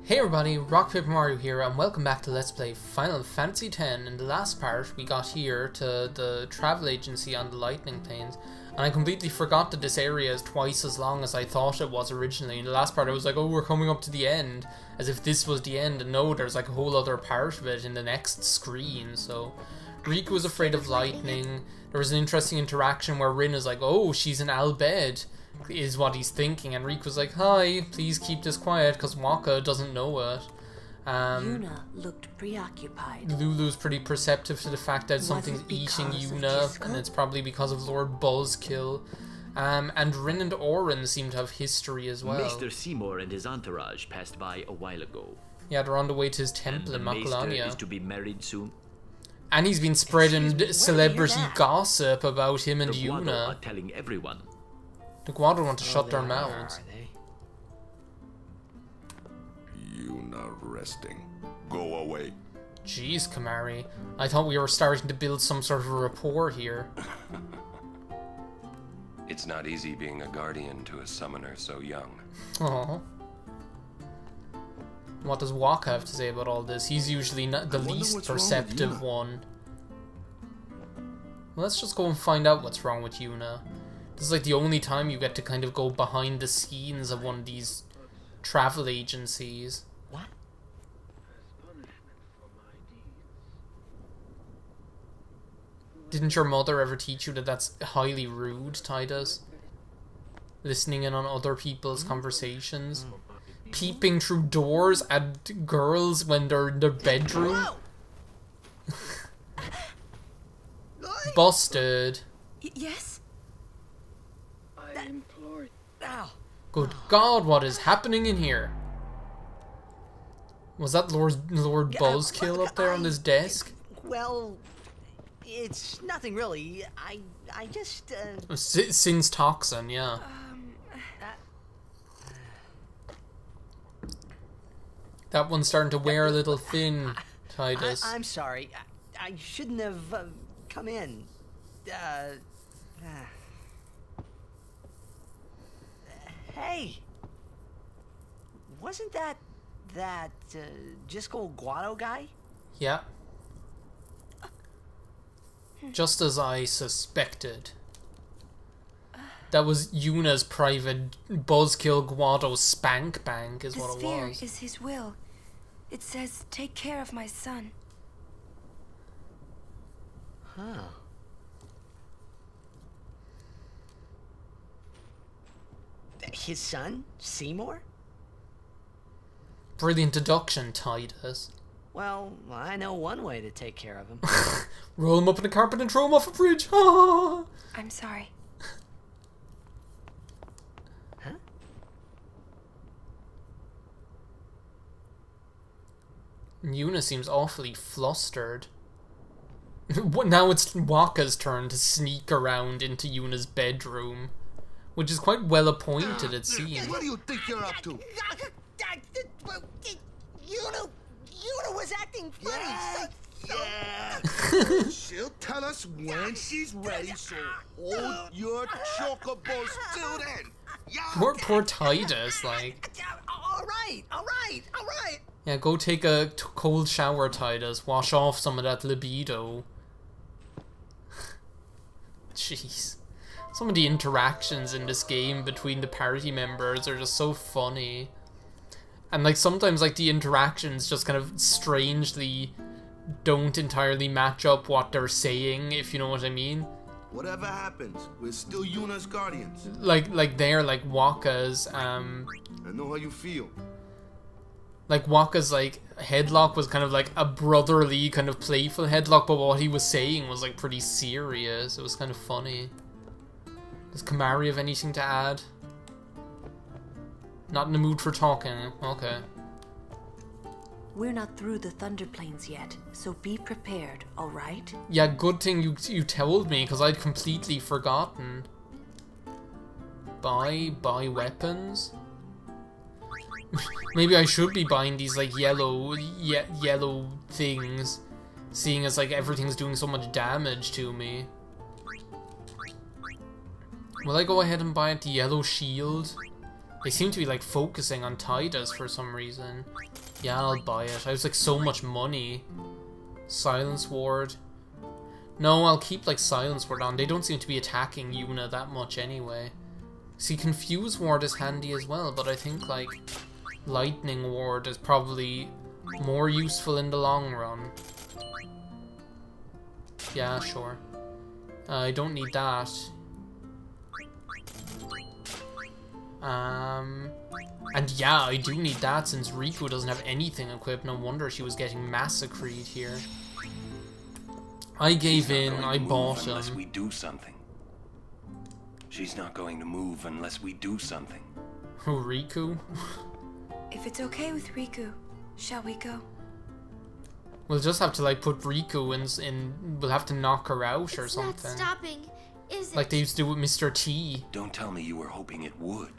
Hey everybody, RockPaperMario here, and welcome back to Let's Play Final Fantasy X. In the last part, we got here to the travel agency on the lightning planes, and I completely forgot that this area is twice as long as I thought it was originally. In the last part, I was like, oh, we're coming up to the end, as if this was the end, and no, there's like a whole other part of it in the next screen. So, Riku was afraid of lightning. There was an interesting interaction where Rin is like, oh, she's an Al-Bhed, is what he's thinking, and Riku was like, hi, please keep this quiet, because Waka doesn't know it. Yuna looked preoccupied. Lulu's pretty perceptive to the fact that something's eating Yuna, and it's probably because of Lord Buzzkill. And Rin and Auron seem to have history as well. Mr. Seymour and his entourage passed by a while ago. Yeah, they're on the way to his temple in And the Makulania. Maester is to be married soon. And he's been spreading celebrity gossip about him and The Guado Yuna. are telling everyone. The Guado want to shut their mouths. Yuna resting. Go away. Jeez, Kamari. I thought we were starting to build some sort of a rapport here. It's not easy being a guardian to a summoner so young. Aww. What does Waka have to say about all this? He's usually not the least perceptive one. Well, let's just go and find out what's wrong with Yuna. This is like the only time you get to kind of go behind the scenes of one of these travel agencies. What? Didn't your mother ever teach you that that's highly rude, Titus? Listening in on other people's conversations? Peeping through doors at girls when they're in their bedroom? Busted. Yes? I implore. Ow. Good God, what is happening in here? Was that Lord Buzzkill up there on his desk? Well, it's nothing really. I just, Sin's toxin, yeah. That one's starting to wear a little thin, Titus. I'm sorry. I shouldn't have come in. Hey, wasn't that Jisco Guado guy? Yeah. Just as I suspected. That was Yuna's private Buzzkill Guado spank bank is what it The was. sphere is his will. It says, take care of my son. Huh. His son, Seymour? Brilliant deduction, Titus. Well, I know one way to take care of him. Roll him up in a carpet and throw him off a bridge. Ah! I'm sorry. Huh? Yuna seems awfully flustered. Now it's Waka's turn to sneak around into Yuna's bedroom, which is quite well appointed, it seems. What do you think you're up to? Yuna was acting funny. Yeah. She'll tell us when she's ready, so hold your chocobos till then. Yeah. Poor Titus, like. All right. Yeah, go take a cold shower, Titus. Wash off some of that libido. Jeez. Some of the interactions in this game between the party members are just so funny. And like sometimes like the interactions just kind of strangely don't entirely match up what they're saying, if you know what I mean. Whatever happens, we're still Yuna's guardians. Like they're like Waka's I know how you feel. like Waka's like headlock was kind of like a brotherly kind of playful headlock, but what he was saying was like pretty serious. It was kind of funny. Does Kamari have anything to add? Not in the mood for talking. Okay. We're not through the thunder plains yet, so be prepared, alright? Yeah, good thing you told me, because I'd completely forgotten. Buy weapons? Maybe I should be buying these like yellow things, seeing as like everything's doing so much damage to me. Will I go ahead and buy the yellow shield? They seem to be like focusing on Titus for some reason. Yeah, I'll buy it. I was like so much money. Silence Ward. No, I'll keep like Silence Ward on. They don't seem to be attacking Yuna that much anyway. See, Confuse Ward is handy as well, but I think like Lightning Ward is probably more useful in the long run. Yeah, sure. I don't need that. And yeah, I do need that since Riku doesn't have anything equipped. No wonder she was getting massacred here. I gave in, I bought him. Unless we do something. She's not going to move unless we do something. Oh, Riku? If it's okay with Riku, shall we go? We'll just have to like put Riku in we'll have to knock her out or something. It's not stopping, is it? Like they used to do with Mr. T. Don't tell me you were hoping it would.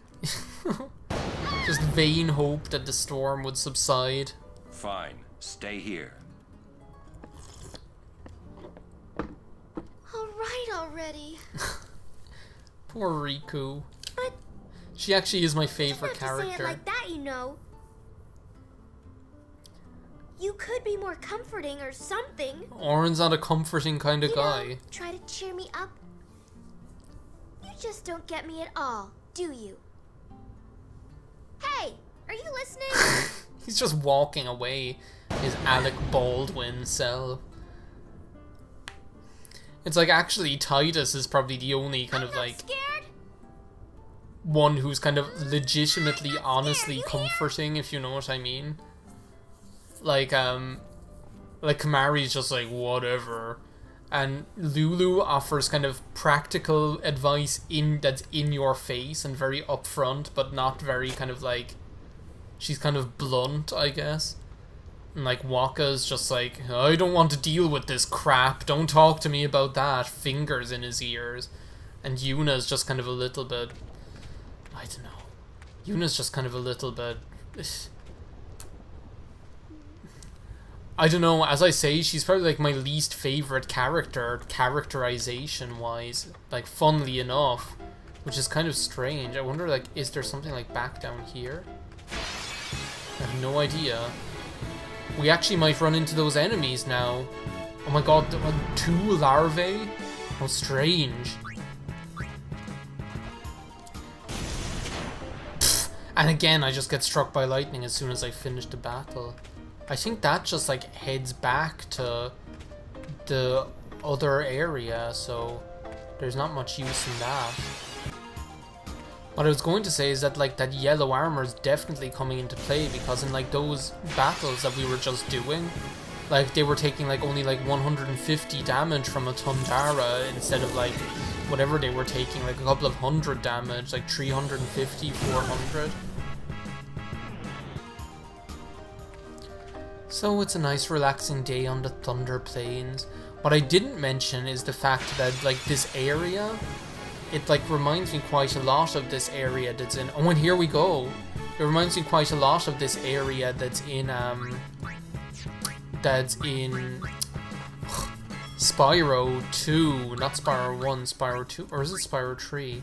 Just vain hope that the storm would subside. Fine, stay here. All right already. Poor Riku. But she actually is my you favorite don't have to say character. it like that, you know. You could be more comforting or something. Oren's not a comforting kind of You guy. know, try to cheer me up. You just don't get me at all, do you? Hey, are you listening? He's just walking away. His Alec Baldwin self. It's like actually Titus is probably the only kind of like Scared? one who's kind of legitimately, I'm not honestly scared, you hear? comforting, if you know what I mean. Like Kamari's just like, whatever. And Lulu offers kind of practical advice that's in your face and very upfront, but not very kind of like, she's kind of blunt, I guess. And like Waka's just like, I don't want to deal with this crap, don't talk to me about that, fingers in his ears. And Yuna's just kind of a little bit, I don't know. Yuna's just kind of a little bit, I don't know, as I say, she's probably like my least favorite character, characterization-wise, like funnily enough, which is kind of strange. I wonder, like, is there something like back down here? I have no idea. We actually might run into those enemies now. Oh my god, 2 larvae? How strange. Pfft. And again, I just get struck by lightning as soon as I finish the battle. I think that just like heads back to the other area, so there's not much use in that. What I was going to say is that like that yellow armor is definitely coming into play, because in like those battles that we were just doing, like they were taking like only like 150 damage from a Tundara instead of like whatever they were taking, like a couple of hundred damage, like 350, 400. So it's a nice relaxing day on the Thunder Plains. What I didn't mention is the fact that like this area, it like reminds me quite a lot of this area that's in, oh, and here we go. It reminds me quite a lot of this area that's in Spyro 2, not Spyro 1, Spyro 2, or is it Spyro 3?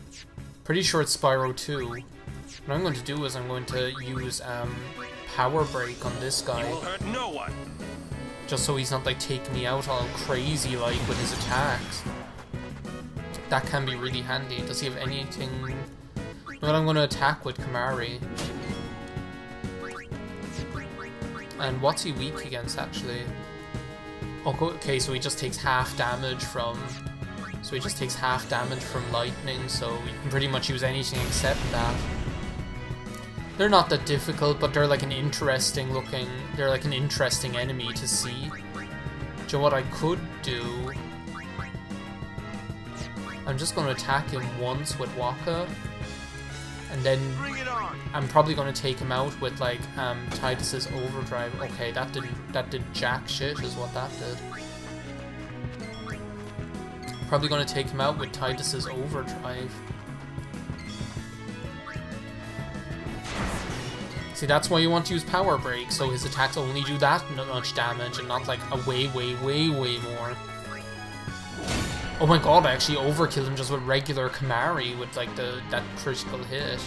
Pretty sure it's Spyro 2. What I'm going to do is I'm going to use Power Break on this guy. You will hurt no one. Just so he's not like taking me out all crazy like with his attacks. That can be really handy. Does he have anything? You know what, I'm going to attack with Kamari. And what's he weak against actually? Okay, so he just takes half damage from... So he just takes half damage from lightning, so you can pretty much use anything except that. They're not that difficult, but they're like an interesting looking... They're like an interesting enemy to see. Do you know what I could do? I'm just going to attack him once with Waka. And then I'm probably going to take him out with like Titus's Overdrive. Okay, that did jack shit is what that did. Probably going to take him out with Titus's Overdrive. See, that's why you want to use Power Break, so his attacks only do that much damage and not like a way more. Oh my god, I actually overkilled him just with regular Kamari with like that critical hit.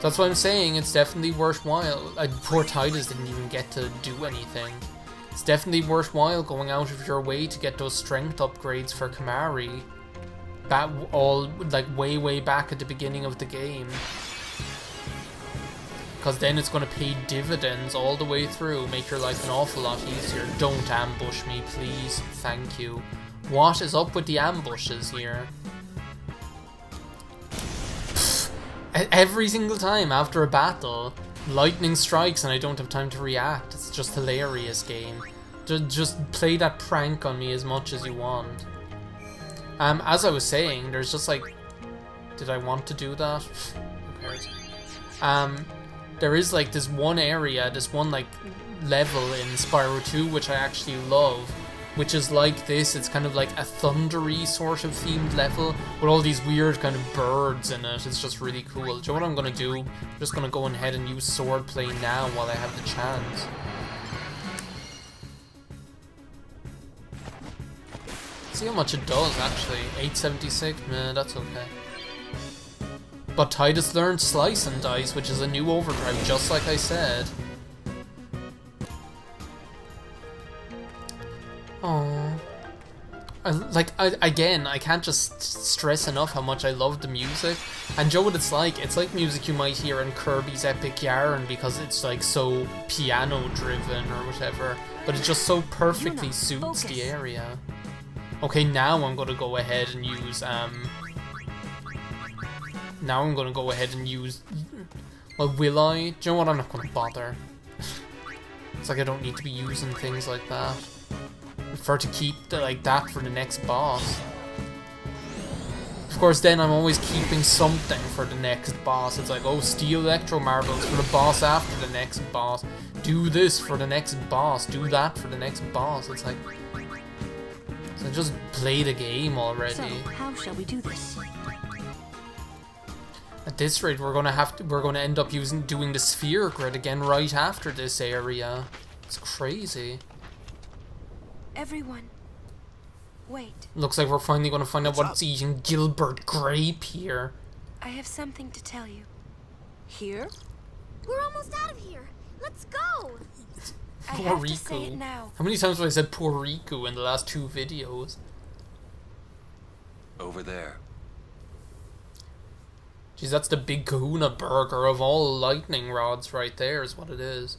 That's what I'm saying, it's definitely worthwhile. Poor Titus didn't even get to do anything. It's definitely worthwhile going out of your way to get those strength upgrades for Kamari. All, like, way back at the beginning of the game. Because then it's going to pay dividends all the way through, make your life an awful lot easier. Don't ambush me, please. Thank you. What is up with the ambushes here? Every single time after a battle, lightning strikes and I don't have time to react. It's just hilarious, game. Just play that prank on me as much as you want. As I was saying, there's just like... Did I want to do that? Who cares? There is like this one area, this one like level in Spyro 2 which I actually love. Which is like this, it's kind of like a thundery sort of themed level with all these weird kind of birds in it. It's just really cool. Do you know what I'm going to do? I'm just going to go ahead and use swordplay now while I have the chance. See how much it does actually. 876, man, that's okay. But Titus learned Slice and Dice, which is a new overdrive, just like I said. Oh, again, I can't just stress enough how much I love the music. And Joe, what it's like music you might hear in Kirby's Epic Yarn because it's like so piano driven or whatever, but it just so perfectly suits the area. Okay, now I'm gonna go ahead and use well, will I? Do you know what, I'm not gonna bother. It's like I don't need to be using things like that. I prefer to keep like that for the next boss. Of course, then I'm always keeping something for the next boss. It's like, oh, steal Electro Marbles for the boss after the next boss. Do this for the next boss. Do that for the next boss. It's like, so just play the game already. So, how shall we do this? At this rate, we're gonna end up doing the sphere grid again right after this area. It's crazy. Everyone, wait. Looks like we're finally gonna find out what's eating Gilbert Grape here. I have something to tell you. Here? We're almost out of here. Let's go. I Poor have to say Riku. it now. How many times have I said poor Riku in the last 2 videos? Over there. Jeez, that's the big kahuna burger of all lightning rods right there is what it is.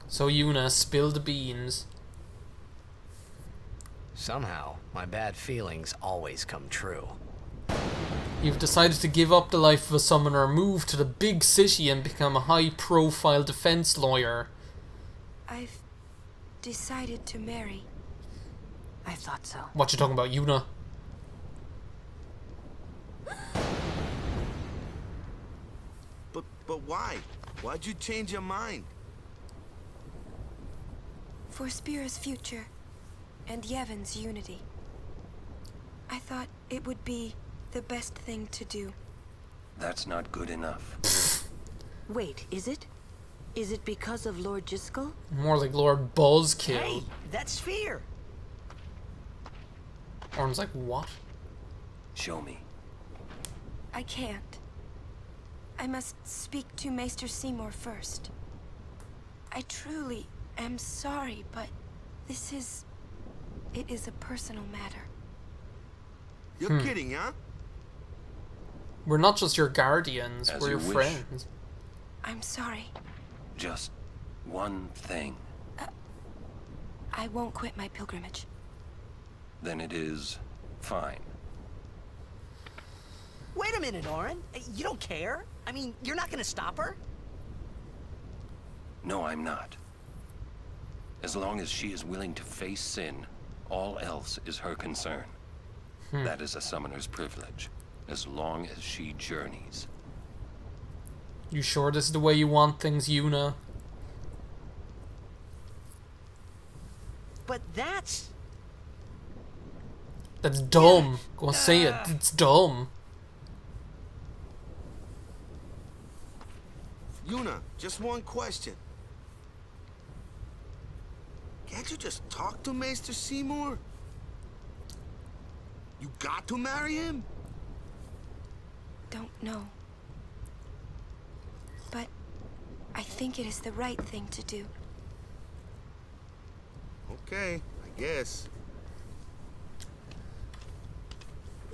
So Yuna, spill the beans. Somehow, my bad feelings always come true. You've decided to give up the life of a summoner, move to the big city and become a high-profile defense lawyer. I've decided to marry. I thought so. What you talking about, Yuna? But why? Why'd you change your mind? For Spira's future and Yevon's unity. I thought it would be the best thing to do. That's not good enough. Wait, is it? Is it because of Lord Jiskel? More like Lord Buzzkill. Hey, that's Sphere. Orm's like, what? Show me. I can't. I must speak to Maester Seymour first. I truly am sorry, but it is a personal matter. You're kidding, huh? We're not just your guardians, As we're you your wish. friends. I'm sorry. Just one thing. I won't quit my pilgrimage. Then it is fine. Wait a minute, Orin. You don't care? I mean, you're not gonna stop her? No, I'm not. As long as she is willing to face sin, all else is her concern. That is a summoner's privilege, as long as she journeys. You sure this is the way you want things, Yuna? But that's... That's dumb. Go on, say it. It's dumb. Yuna, just one question. Can't you just talk to Maester Seymour? You got to marry him? Don't know. But I think it is the right thing to do. Okay, I guess.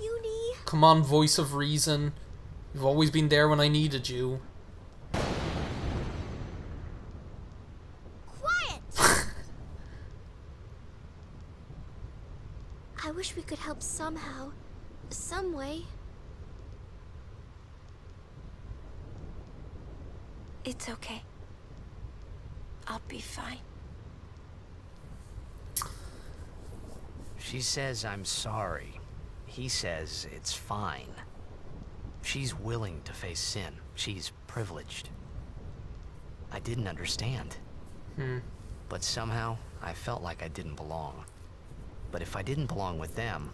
Yunie. Come on, voice of reason. You've always been there when I needed you. Quiet! I wish we could help somehow. Some way. It's okay. I'll be fine. She says I'm sorry. He says it's fine. She's willing to face sin. She's privileged. I didn't understand. But somehow, I felt like I didn't belong. But if I didn't belong with them,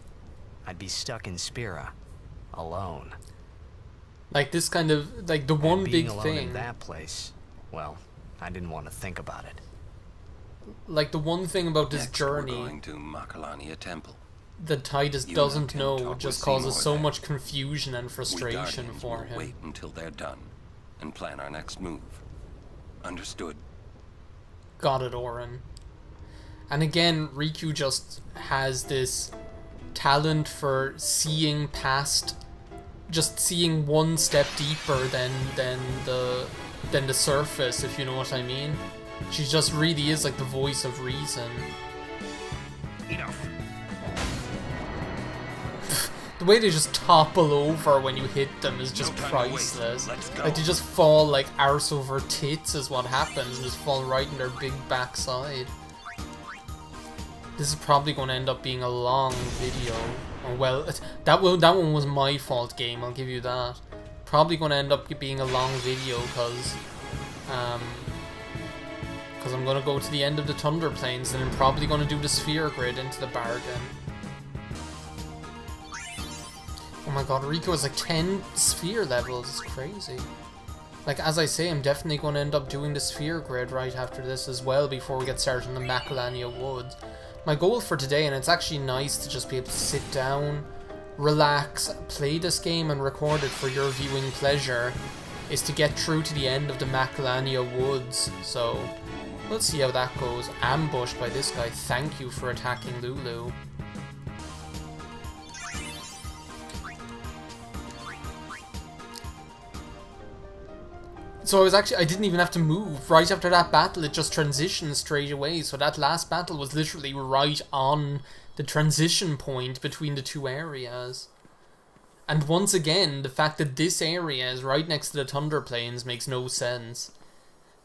I'd be stuck in Spira, alone. Like this kind of, like the one And being big alone thing. in that place, well, I didn't want to think about it. Like the one thing about this Next, journey we're going to Makalania Temple. that Titus Yuna doesn't can know talk just with causes Seymour so there. much confusion and We frustration Guardians for will him. wait until they're done and plan our next move. Understood? Got it, Oren. And again, Riku just has this talent for seeing past, just seeing one step deeper than the surface, if you know what I mean. She just really is like the voice of reason. Enough. The way they just topple over when you hit them is just No time to waste. priceless. Let's go. Like they just fall like arse over tits is what happens, and just fall right in their big backside. This is probably going to end up being a long video. Or well, that one was my fault, game. I'll give you that. Probably going to end up being a long video because I'm going to go to the end of the Thunder Plains, and I'm probably going to do the sphere grid into the bargain. Oh my god, Riku has like 10 sphere levels. It's crazy. Like, as I say, I'm definitely going to end up doing the sphere grid right after this as well before we get started in the Macalania Woods. My goal for today, and it's actually nice to just be able to sit down, relax, play this game and record it for your viewing pleasure, is to get through to the end of the Macalania Woods. So, let's see how that goes. Ambushed by this guy. Thank you for attacking Lulu. So I didn't even have to move. Right after that battle, it just transitioned straight away. So that last battle was literally right on the transition point between the two areas. And once again, the fact that this area is right next to the Thunder Plains makes no sense.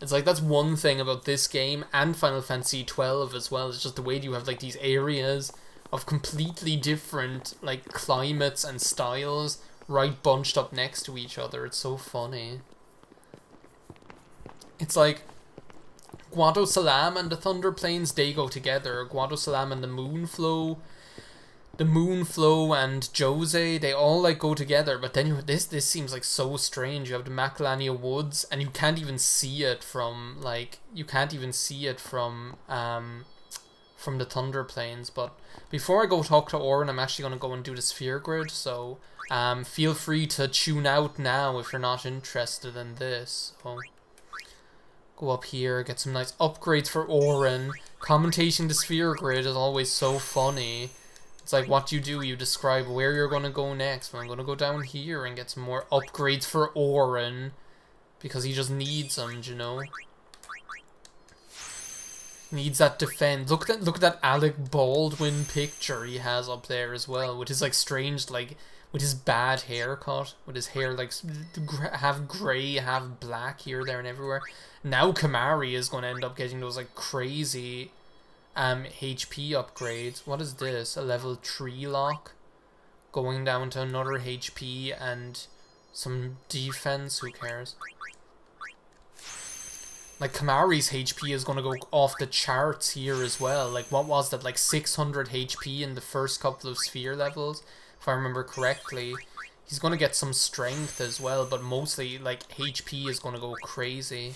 It's like, that's one thing about this game, and Final Fantasy XII as well. It's just the way you have like these areas of completely different like climates and styles right bunched up next to each other. It's so funny. It's like Guado Salam and the Thunder Plains, they go together. Guado Salam and the Moonflow and Jose, they all like go together. But then this seems like so strange. You have the Macalania Woods, and you can't even see it from the Thunder Plains. But before I go talk to Oren, I'm actually gonna go and do the sphere grid. So feel free to tune out now if you're not interested in this. So, go up here, get some nice upgrades for Oren. Commentating the sphere grid is always so funny. It's like, what you do, you describe where you're going to go next. Well, I'm going to go down here and get some more upgrades for Oren. Because he just needs them, you know? Needs that defense. Look at that Alec Baldwin picture he has up there as well. With his, like, strange, like, with his bad haircut. With his hair, like, half grey, half black here, there, and everywhere. Now Kamari is going to end up getting those like crazy HP upgrades. What is this? A level 3 lock? Going down to another HP and some defense? Who cares? Like Kamari's HP is going to go off the charts here as well. Like what was that? Like 600 HP in the first couple of sphere levels, if I remember correctly. He's going to get some strength as well, but mostly like HP is going to go crazy.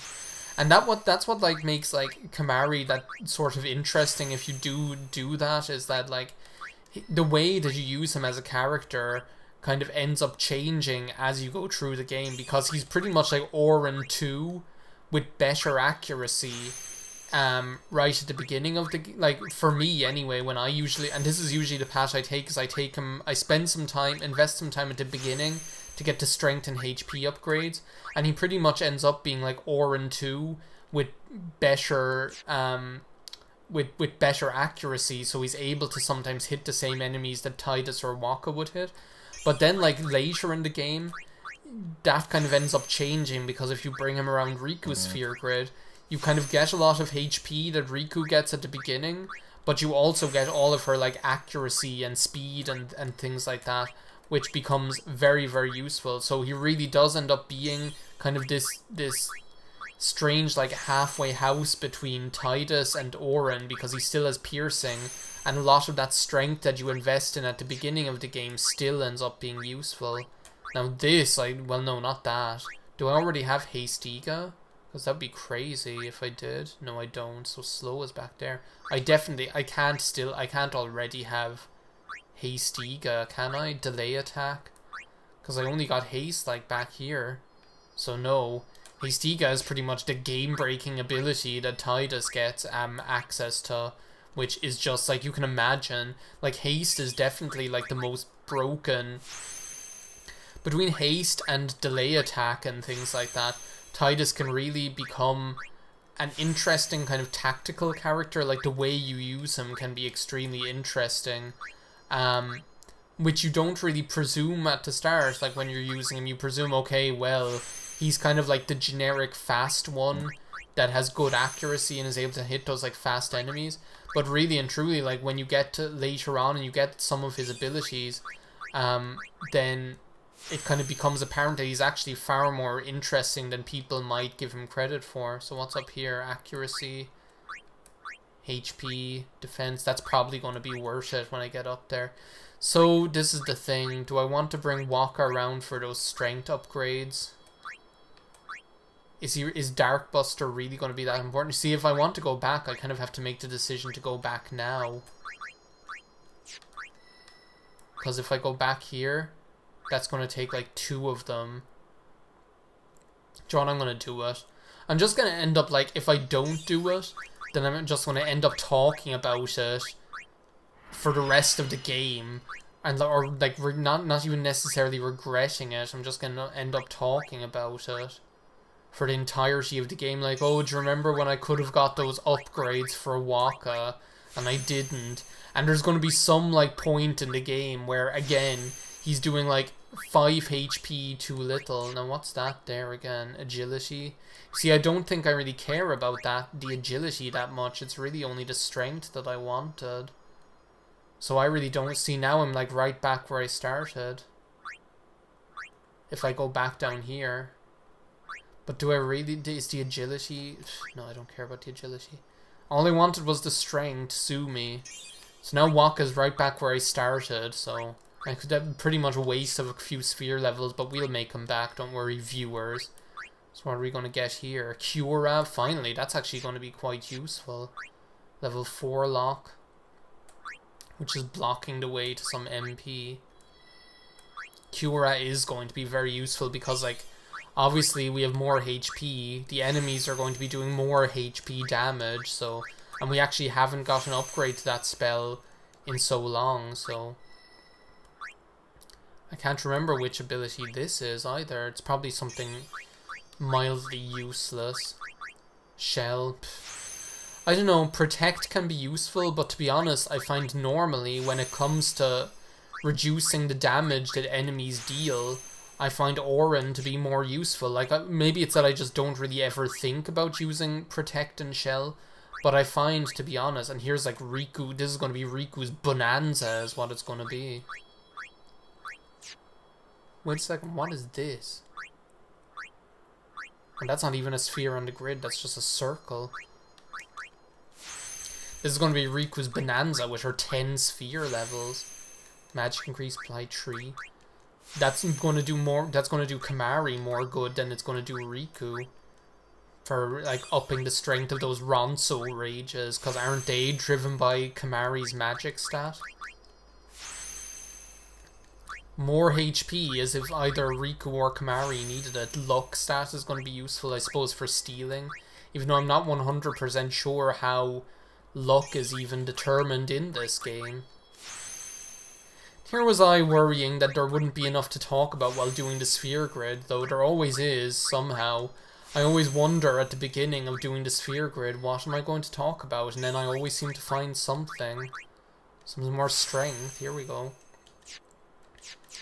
And that's what like makes like Kamari that sort of interesting if you do that, is that like the way that you use him as a character kind of ends up changing as you go through the game, because he's pretty much like Orin 2 with better accuracy right at the beginning of the, like, for me anyway, when I usually, and this is usually the path I take, is I take him, I spend some time, invest some time at the beginning to get the strength and HP upgrades, and he pretty much ends up being like Orin 2 with better with better accuracy, so he's able to sometimes hit the same enemies that Tidus or Waka would hit. But then like later in the game, that kind of ends up changing, because if you bring him around Riku's sphere grid, you kind of get a lot of HP that Riku gets at the beginning, but you also get all of her like accuracy and speed and things like that, which becomes very, very useful. So he really does end up being kind of this strange like halfway house between Tidus and Orin, because he still has piercing, and a lot of that strength that you invest in at the beginning of the game still ends up being useful. Now this, well no, not that. Do I already have Hastiga? Because that'd be crazy if I did. No, I don't. So slow is back there. I can't already have Hastiga, can I? Delay attack? Because I only got haste like back here. So no. Hastiga is pretty much the game-breaking ability that Tidus gets access to, which is just like, you can imagine, like haste is definitely like the most broken. Between haste and delay attack and things like that, Tidus can really become an interesting kind of tactical character. Like the way you use him can be extremely interesting, which you don't really presume at the start. Like when you're using him, you presume, okay, well, he's kind of like the generic fast one that has good accuracy and is able to hit those like fast enemies. But really and truly, like when you get to later on and you get some of his abilities, then it kind of becomes apparent that he's actually far more interesting than people might give him credit for. So what's up here? Accuracy, HP, defense. That's probably going to be worth it when I get up there. So this is the thing. Do I want to bring Waka around for those strength upgrades? Is Dark Buster really going to be that important? See, if I want to go back, I kind of have to make the decision to go back now. Because if I go back here, that's going to take like 2 of them. John, I'm going to do it. I'm just going to end up like, if I don't do it, then I'm just going to end up talking about it for the rest of the game. And, or like, not even necessarily regretting it. I'm just going to end up talking about it for the entirety of the game. Like, oh, do you remember when I could have got those upgrades for Waka and I didn't? And there's going to be some like point in the game where, again, he's doing like 5 HP too little. Now what's that there again? Agility. See, I don't think I really care about the agility that much. It's really only the strength that I wanted. So I really don't see. Now I'm like right back where I started. If I go back down here. But do I really, is the agility? No, I don't care about the agility. All I wanted was the strength, sue me. So now Waka's right back where I started, so I could have pretty much a waste of a few sphere levels, but we'll make them back, don't worry, viewers. So what are we going to get here? Cura, finally, that's actually going to be quite useful. Level 4 lock, which is blocking the way to some MP. Cura is going to be very useful because, like, obviously we have more HP, the enemies are going to be doing more HP damage, so, and we actually haven't got an upgrade to that spell in so long, so I can't remember which ability this is either. It's probably something mildly useless. Shell. I don't know, Protect can be useful, but to be honest, I find normally when it comes to reducing the damage that enemies deal, I find Orin to be more useful. Like, maybe it's that I just don't really ever think about using Protect and Shell, but I find, to be honest, and here's like Riku, this is going to be Riku's Bonanza is what it's going to be. Wait a second, what is this? And that's not even a sphere on the grid, that's just a circle. This is going to be Riku's Bonanza with her 10 sphere levels. Magic increase by 3. That's going to do more, that's going to do Kamari more good than it's going to do Riku. for like upping the strength of those Ronso rages, because aren't they driven by Kamari's magic stat? More HP, as if either Riku or Kamari needed it. Luck stat is going to be useful, I suppose, for stealing, even though I'm not 100% sure how luck is even determined in this game. Here was I worrying that there wouldn't be enough to talk about while doing the sphere grid, though there always is, somehow. I always wonder at the beginning of doing the sphere grid, what am I going to talk about? And then I always seem to find something. Some more strength. Here we go.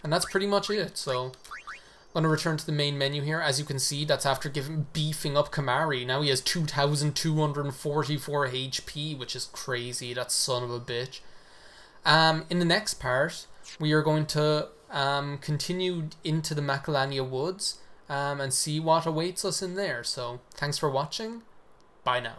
And that's pretty much it, so I'm going to return to the main menu here. As you can see, that's after beefing up Kamari. Now he has 2,244 HP, which is crazy. That son of a bitch. In the next part, we are going to continue into the Macalania Woods and see what awaits us in there. So, thanks for watching. Bye now.